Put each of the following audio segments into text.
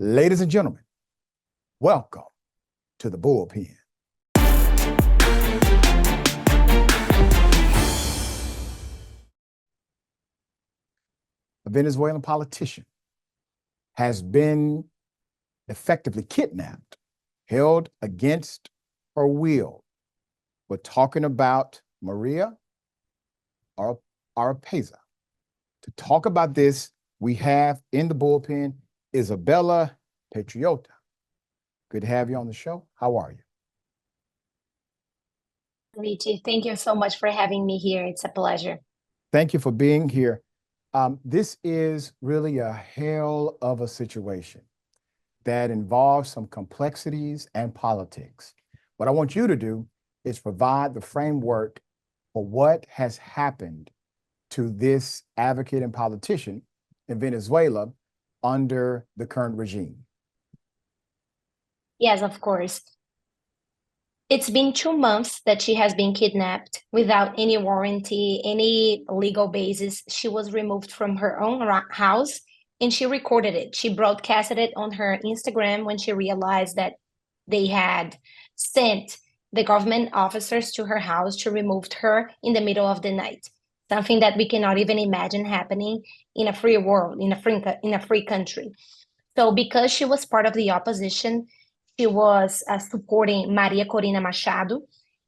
Ladies and gentlemen, welcome to the bullpen. A Venezuelan politician has been effectively kidnapped, held against her will. We're talking about María Oropeza. To talk about this, we have in the bullpen Izabela Patriota. Good to have you on the show. How are you? Richey, thank you so much for having me here. It's a pleasure. Thank you for being here. This is really a hell of a situation that involves some complexities and politics. What I want you to do is provide the framework for what has happened to this advocate and politician in Venezuela under the current regime. Yes, of course. It's been 2 months that she has been kidnapped without any warranty, any legal basis. She was removed from her own house and she recorded it. She broadcasted it on her Instagram when she realized that they had sent the government officers to her house to remove her in the middle of the night. Something that we cannot even imagine happening in a free world, in a free country. So because she was part of the opposition, she was supporting María Corina Machado,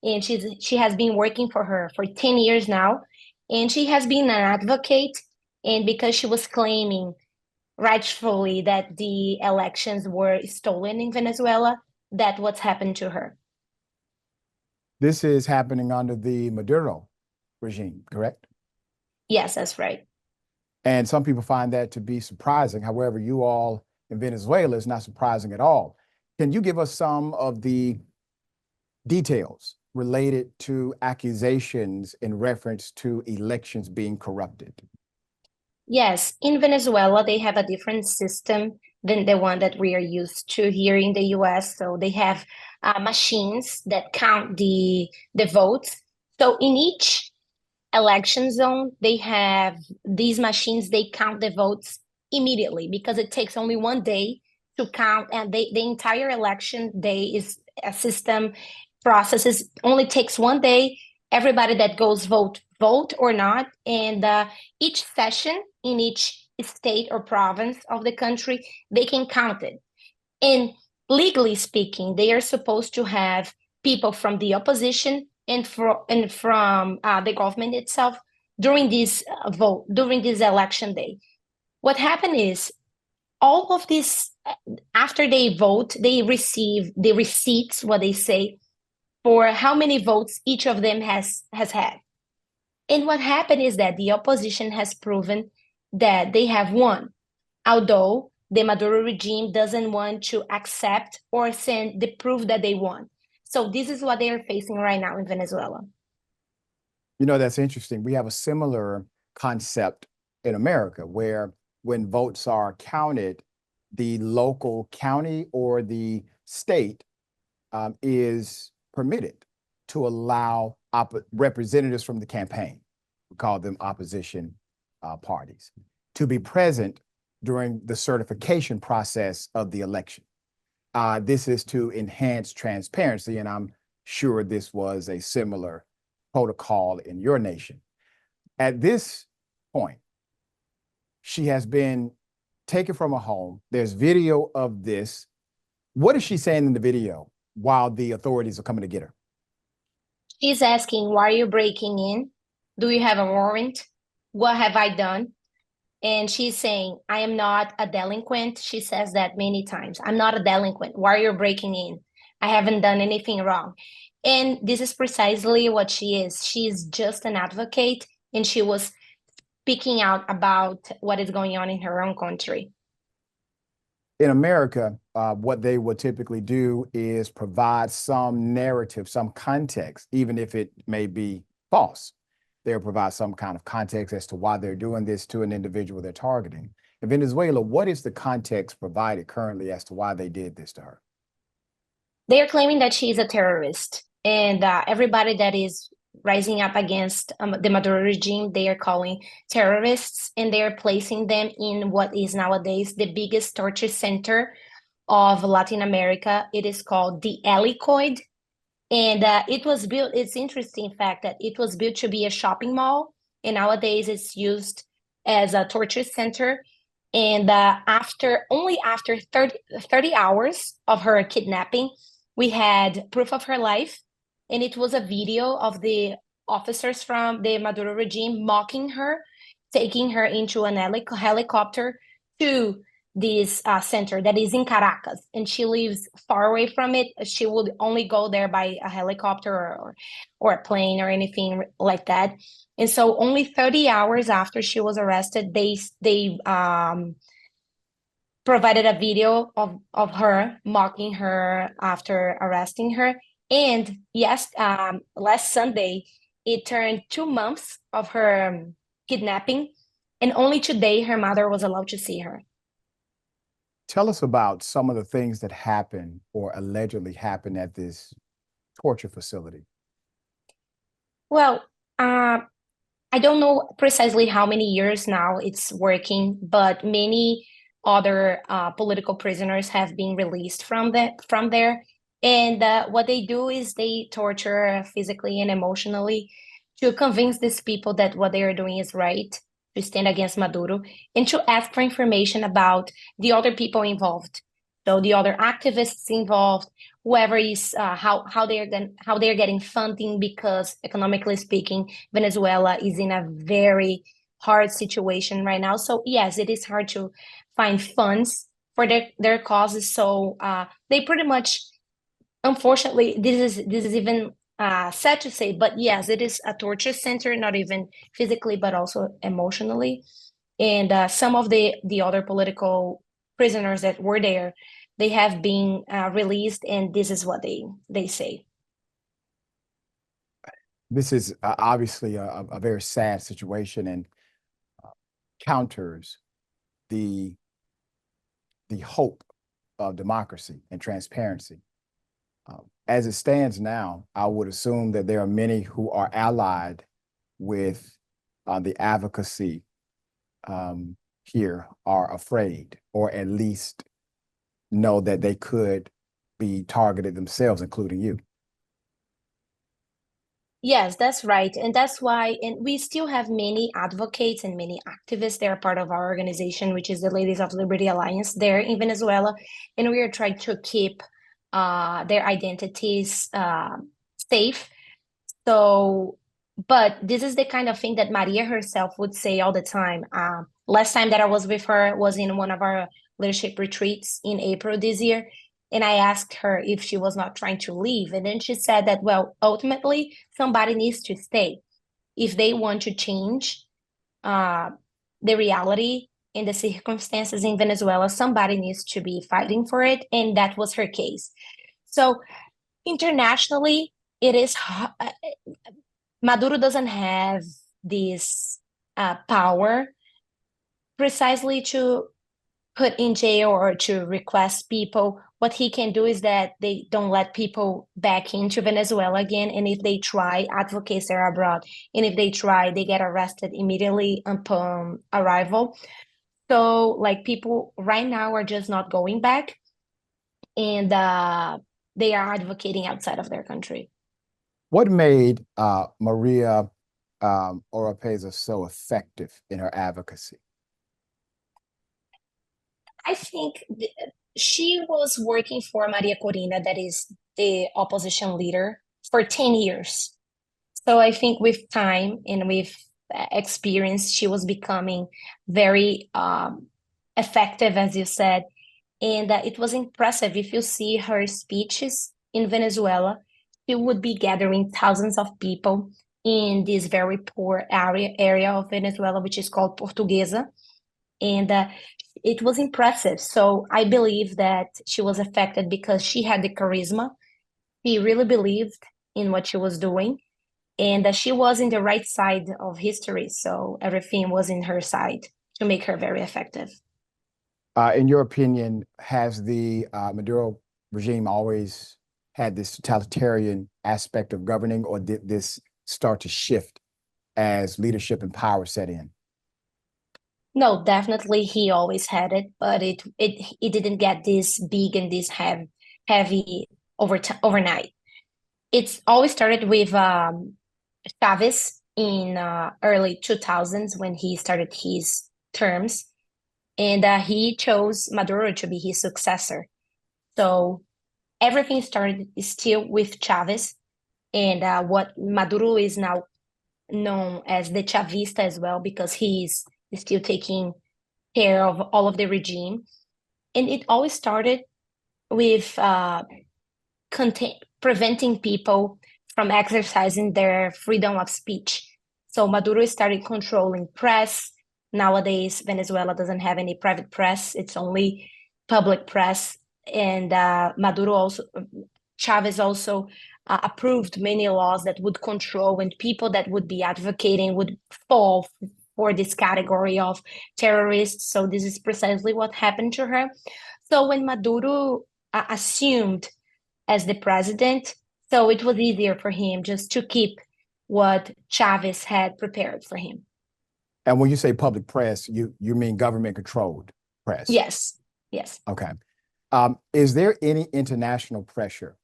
and she has been working for her for 10 years now, and she has been an advocate, and because she was claiming rightfully that the elections were stolen in Venezuela, that's what's happened to her. This is happening under the Maduro regime, correct? Yes, that's right. And some people find that to be surprising. However, you all in Venezuela is not surprising at all. Can you give us some of the details related to accusations in reference to elections being corrupted? Yes, in Venezuela, they have a different system than the one that we are used to here in the US. So they have machines that count the votes. So in each election zone, they have these machines, they count the votes immediately because it takes only 1 day to count, and the entire election day is a system processes only takes 1 day. Everybody that goes vote or not, and each session in each state or province of the country, they can count it. And legally speaking, they are supposed to have people from the opposition and from the government itself during this during this election day. What happened is all of this, after they vote, they receive the receipts, what they say, for how many votes each of them has had. And what happened is that the opposition has proven that they have won, although the Maduro regime doesn't want to accept or send the proof that they won. So this is what they are facing right now in Venezuela. You know, that's interesting. We have a similar concept in America where when votes are counted, the local county or the state is permitted to allow representatives from the campaign, we call them opposition parties, to be present during the certification process of the election. This is to enhance transparency, and I'm sure this was a similar protocol in your nation. At this point, she has been taken from her home. There's video of this. What is she saying in the video while the authorities are coming to get her? She's asking, why are you breaking in? Do you have a warrant? What have I done? And she's saying, I am not a delinquent. She says that many times. I'm not a delinquent. Why are you breaking in? I haven't done anything wrong. And this is precisely what she is. She's just an advocate, and she was speaking out about what is going on in her own country. In America, what they would typically do is provide some narrative, some context, even if it may be false. They'll provide some kind of context as to why they're doing this to an individual they're targeting. In Venezuela, what is the context provided currently as to why they did this to her? They are claiming that she is a terrorist, and everybody that is rising up against the Maduro regime. They are calling terrorists, and they are placing them in what is nowadays the biggest torture center of Latin America. It is called the Helicoid. And it was built, it's interesting fact that it was built to be a shopping mall, and nowadays it's used as a torture center. And only after 30 hours of her kidnapping, we had proof of her life. And it was a video of the officers from the Maduro regime mocking her, taking her into an helicopter to this center that is in Caracas, and she lives far away from it. She would only go there by a helicopter or a plane or anything like that. And so only 30 hours after she was arrested, they provided a video of her mocking her after arresting her. And yes, last Sunday, it turned 2 months of her kidnapping, and only today her mother was allowed to see her. Tell us about some of the things that happened or allegedly happened at this torture facility. Well, I don't know precisely how many years now it's working, but many other political prisoners have been released from there. And what they do is they torture physically and emotionally to convince these people that what they are doing is right, to stand against Maduro, and to ask for information about the other people involved. So the other activists involved, whoever is how they're getting funding, because economically speaking, Venezuela is in a very hard situation right now. So yes, it is hard to find funds for their causes. So they pretty much, unfortunately, this is even sad to say, but yes, it is a torture center, not even physically, but also emotionally. And some of the other political prisoners that were there, they have been released, and this is what they say. This is obviously a very sad situation and counters the hope of democracy and transparency. As it stands now, I would assume that there are many who are allied with the advocacy here are afraid, or at least know that they could be targeted themselves, including you. Yes, that's right. And that's why, and we still have many advocates and many activists. They are part of our organization, which is the Ladies of Liberty Alliance there in Venezuela. And we are trying to keep their identities safe. So, but this is the kind of thing that Maria herself would say all the time. Last time that I was with her was in one of our leadership retreats in April this year. And I asked her if she was not trying to leave. And then she said that, well, ultimately, somebody needs to stay. If they want to change the reality and the circumstances in Venezuela, somebody needs to be fighting for it. And that was her case. So internationally, it is Maduro doesn't have this power precisely to put in jail or to request people. What he can do is that they don't let people back into Venezuela again. And if they try, advocates are abroad. And if they try, they get arrested immediately upon arrival. So like people right now are just not going back, and they are advocating outside of their country. What made Maria Oropeza so effective in her advocacy? I think she was working for Maria Corina, that is the opposition leader, for 10 years. So I think with time and with experience, she was becoming very effective, as you said. And it was impressive. If you see her speeches in Venezuela, she would be gathering thousands of people in this very poor area of Venezuela, which is called Portuguesa. And it was impressive. So I believe that she was affected because she had the charisma. She really believed in what she was doing, and that she was in the right side of history. So everything was in her side to make her very effective. In your opinion, has the Maduro regime always had this totalitarian aspect of governing, or did this start to shift as leadership and power set in? No, definitely he always had it, but it didn't get this big and this heavy overnight. It's always started with Chavez in early 2000s when he started his terms, and he chose Maduro to be his successor. So everything started still with Chavez, and what Maduro is now known as the Chavista as well, because he's still taking care of all of the regime. And it always started with preventing people from exercising their freedom of speech. So Maduro started controlling press. Nowadays, Venezuela doesn't have any private press. It's only public press. And Chavez also approved many laws that would control, and people that would be advocating would fall for this category of terrorists. So this is precisely what happened to her. So when Maduro assumed as the president, so it was easier for him just to keep what Chavez had prepared for him. And when you say public press, you mean government controlled press? Yes. Okay. Is there any international pressure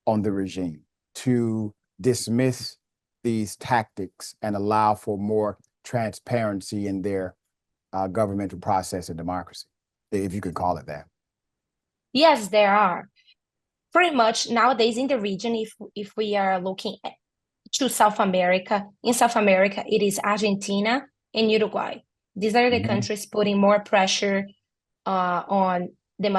on the regime to dismiss these tactics and allow for more transparency in their governmental process and democracy, if you could call it that? Yes, there are. Pretty much nowadays in the region, if we are looking to South America, in South America, it is Argentina and Uruguay. These are the countries putting more pressure on the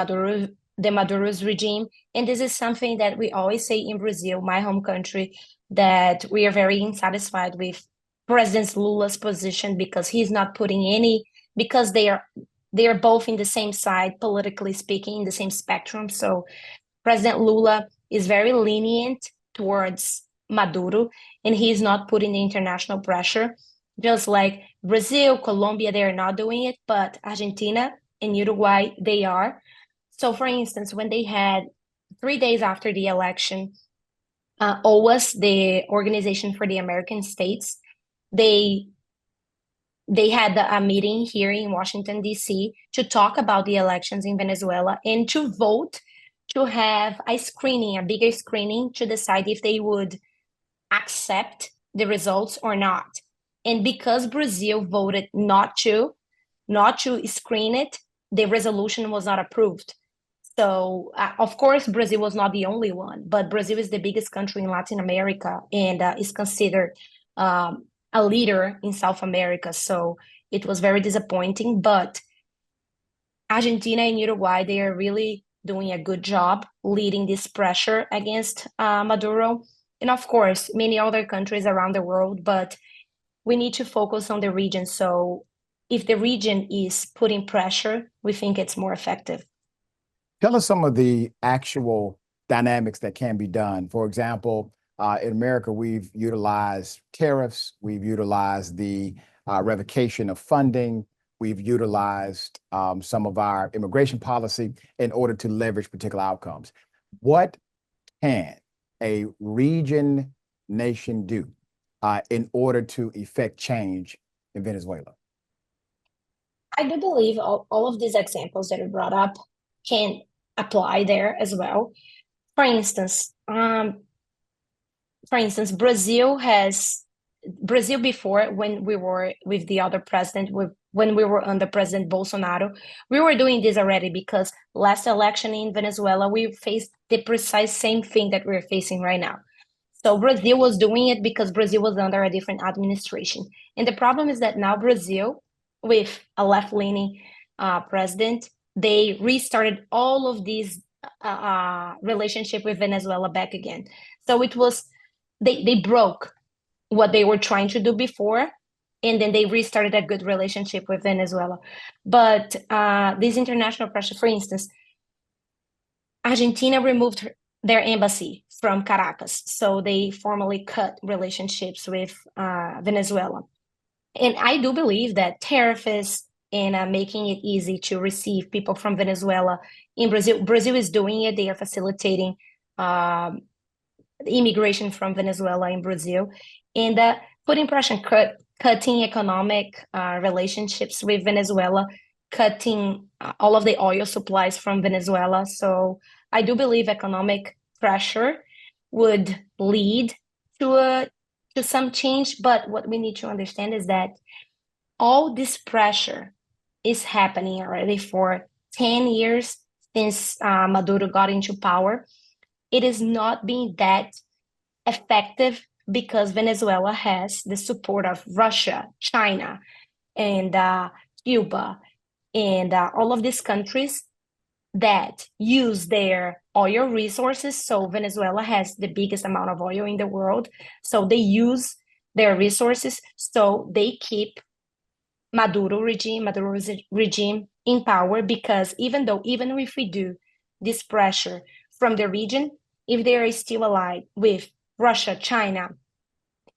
Maduro's regime. And this is something that we always say in Brazil, my home country, that we are very unsatisfied with President Lula's position, because he's not putting any, because they are both in the same side, politically speaking, in the same spectrum. So President Lula is very lenient towards Maduro, and he's not putting the international pressure. Just like Brazil, Colombia, they are not doing it, but Argentina and Uruguay, they are. So for instance, when they had 3 days after the election, OAS, the Organization for the American States, they had a meeting here in Washington, D.C. to talk about the elections in Venezuela and to vote to have a bigger screening to decide if they would accept the results or not. And because Brazil voted not to screen it, the resolution was not approved. So, of course, Brazil was not the only one, but Brazil is the biggest country in Latin America and is considered a leader in South America. So it was very disappointing, but Argentina and Uruguay, they are really doing a good job leading this pressure against Maduro. And of course, many other countries around the world, but we need to focus on the region. So if the region is putting pressure, we think it's more effective. Tell us some of the actual dynamics that can be done. For example, in America, we've utilized tariffs, we've utilized the revocation of funding, we've utilized some of our immigration policy in order to leverage particular outcomes. What can a region nation do in order to effect change in Venezuela? I do believe all of these examples that you brought up can apply there as well. For instance, Brazil before, when we were with the other president, when we were under President Bolsonaro, we were doing this already, because last election in Venezuela, we faced the precise same thing that we're facing right now. So Brazil was doing it because Brazil was under a different administration. And the problem is that now Brazil, with a left-leaning president, they restarted all of these relationship with Venezuela back again. So it was, they broke what they were trying to do before, and then they restarted a good relationship with Venezuela. But this international pressure, for instance, Argentina removed their embassy from Caracas, so they formally cut relationships with Venezuela. And I do believe that tariffs and making it easy to receive people from Venezuela in Brazil is doing it. They are facilitating immigration from Venezuela in Brazil, and putting pressure, cutting economic relationships with Venezuela, cutting all of the oil supplies from Venezuela. So I do believe economic pressure would lead to some change. But what we need to understand is that all this pressure is happening already for 10 years since Maduro got into power. It is not being that effective because Venezuela has the support of Russia, China, and Cuba, and all of these countries that use their oil resources. So Venezuela has the biggest amount of oil in the world. So they use their resources. So they keep Maduro regime in power, because even if we do this pressure from the region, if they are still allied with Russia, China,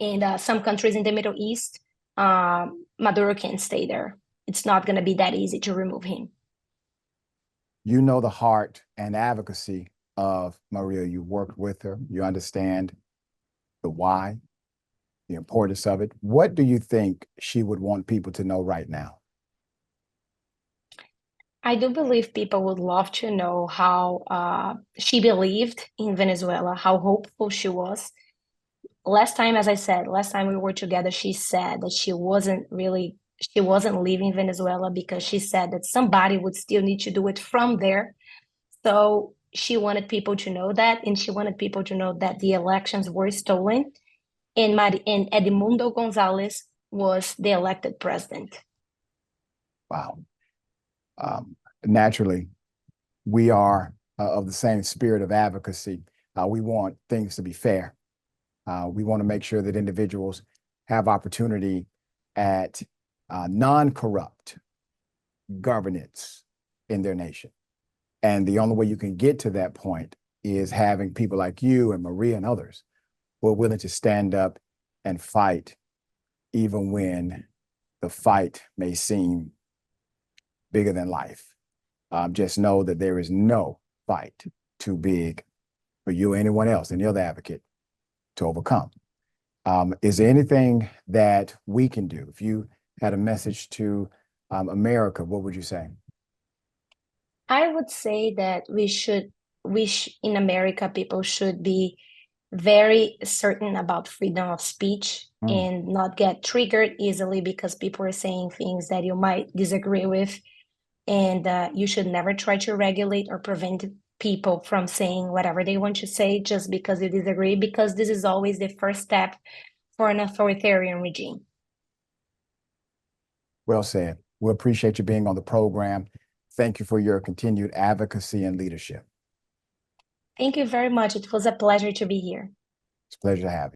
and some countries in the Middle East, Maduro can't stay there. It's not going to be that easy to remove him. You know the heart and advocacy of Maria. You worked with her. You understand the why, the importance of it. What do you think she would want people to know right now? I do believe people would love to know how she believed in Venezuela, how hopeful she was. Last time, as I said, last time we were together, she said that she wasn't leaving Venezuela because she said that somebody would still need to do it from there. So she wanted people to know that, and she wanted people to know that the elections were stolen, and Edmundo Gonzalez was the elected president. Wow. Naturally, we are of the same spirit of advocacy. We want things to be fair. We want to make sure that individuals have opportunity at non-corrupt governance in their nation. And the only way you can get to that point is having people like you and Maria and others who are willing to stand up and fight, even when the fight may seem bigger than life. Just know that there is no fight too big for you or anyone else, any other advocate, to overcome. Is there anything that we can do? If you had a message to America, what would you say? I would say that in America, people should be very certain about freedom of speech and not get triggered easily because people are saying things that you might disagree with. And you should never try to regulate or prevent people from saying whatever they want to say just because you disagree, because this is always the first step for an authoritarian regime. Well said. We appreciate you being on the program. Thank you for your continued advocacy and leadership. Thank you very much. It was a pleasure to be here. It's a pleasure to have you.